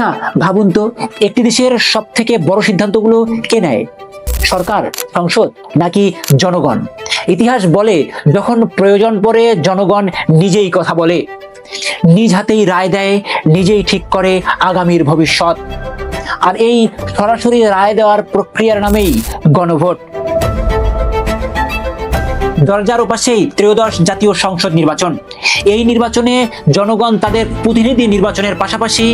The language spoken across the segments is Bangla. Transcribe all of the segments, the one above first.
আচ্ছা ভাবুন তো, একটি দেশের সব থেকে বড় সিদ্ধান্তগুলো কে নেয়? সরকার, সংসদ নাকি জনগণ? ইতিহাস বলে, যখন প্রয়োজন পড়ে জনগণ নিজেই কথা বলে, নিজ হাতেই রায় দেয়, নিজেই ঠিক করে আগামীর ভবিষ্যৎ। আর এই সরাসরি রায় দেওয়ার প্রক্রিয়ার নামেই গণভোট। দরজার ওপাশেই ত্রয়োদশ জাতীয় সংসদ নির্বাচন। এই নির্বাচনে জনগণ তাদের প্রতিনিধি নির্বাচনের পাশাপাশি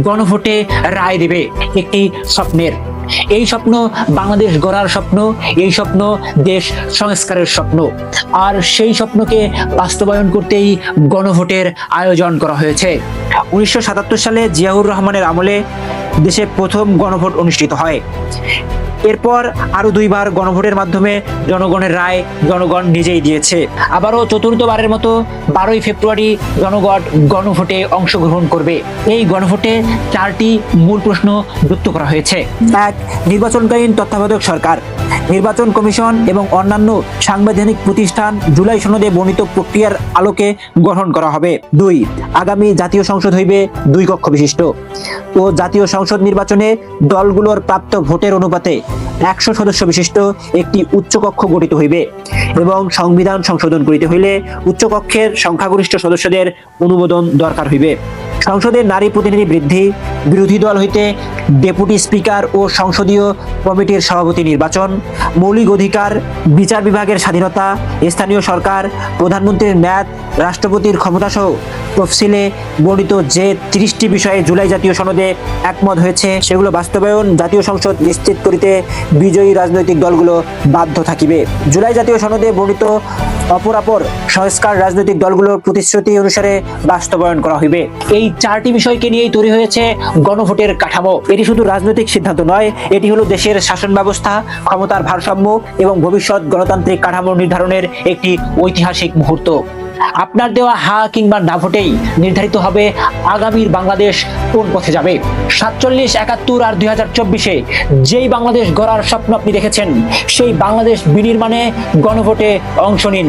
গণভোটে রায় দেবে একটি স্বপ্নের। এই স্বপ্ন বাংলাদেশ গড়ার স্বপ্ন, এই স্বপ্ন দেশ সংস্কারের স্বপ্ন। আর সেই স্বপ্নকে বাস্তবায়ন করতেই গণভোটের আয়োজন করা হয়েছে। 1977 সালে জিয়াউর রহমানের আমলে দেশে প্রথম গণভোট অনুষ্ঠিত হয়। এরপর আরো 2 বার গণভোটের মাধ্যমে জনগণের রায় জনগণ নিজেই দিয়েছে। আবারও চতুর্থবারের মতো 12ই ফেব্রুয়ারি জনগণ গণভোটে অংশগ্রহণ করবে। এই গণভোটে 4টি মূল প্রশ্ন যুক্ত করা হয়েছে। 1. নির্বাচনকালীন তত্ত্বাবধায়ক সরকার, নির্বাচন কমিশন এবং অন্যান্য সাংবিধানিক প্রতিষ্ঠান জুলাই সনদে বর্ণিত প্রক্রিয়ার আলোকে গঠন করা হবে। 2. আগামী জাতীয় সংসদ হইবে 2 কক্ষ বিশিষ্ট ও জাতীয় সংসদ নির্বাচনে দলগুলোর প্রাপ্ত ভোটের অনুপাতে 100 সদস্য বিশিষ্ট একটি উচ্চকক্ষ গঠিত হইবে এবং সংবিধান সংশোধন করিতে হইলে উচ্চকক্ষের সংখ্যাগরিষ্ঠ সদস্যদের অনুমোদন দরকার হইবে। সংসদের নারী প্রতিনিধি বৃদ্ধি, বিরোধী দল হইতে ডেপুটি স্পিকার ও সংসদীয় কমিটির সভাপতি নির্বাচন, মৌলিক অধিকার, বিচার বিভাগের স্বাধীনতা, স্থানীয় সরকার, প্রধানমন্ত্রীর মেয়াদ, রাষ্ট্রপতির ক্ষমতাসহ তফসিলে বর্ণিত যে 30টি বিষয়ে জুলাই জাতীয় সনদে একমত হয়েছে সেগুলো বাস্তবায়ন জাতীয় সংসদ নিশ্চিত করিতে বিজয়ী রাজনৈতিক দলগুলো বাধ্য থাকিবে। জুলাই জাতীয় সনদে বর্ণিত অপরাপর সংস্কার রাজনৈতিক দলগুলোর প্রতিশ্রুতি অনুসারে বাস্তবায়ন করা হইবে। এই 4টি বিষয়কে নিয়েই তৈরি হয়েছে গণভোটের কাঠামো। এটি শুধু রাজনৈতিক সিদ্ধান্ত নয়, এটি হলো দেশের শাসন ব্যবস্থা, ক্ষমতার ভারসাম্য এবং ভবিষ্যৎ গণতান্ত্রিক কাঠামো নির্ধারণের একটি ঐতিহাসিক মুহূর্ত। আপনার দেওয়া হা কিংবা না ভোটেই নির্ধারিত হবে আগামীর বাংলাদেশ কোন পথে যাবে। 47, 71 আর 2024-এ যেই বাংলাদেশ গড়ার স্বপ্ন আপনি দেখেছেন, সেই বাংলাদেশ বিনির্মাণে গণভোটে অংশ নিন।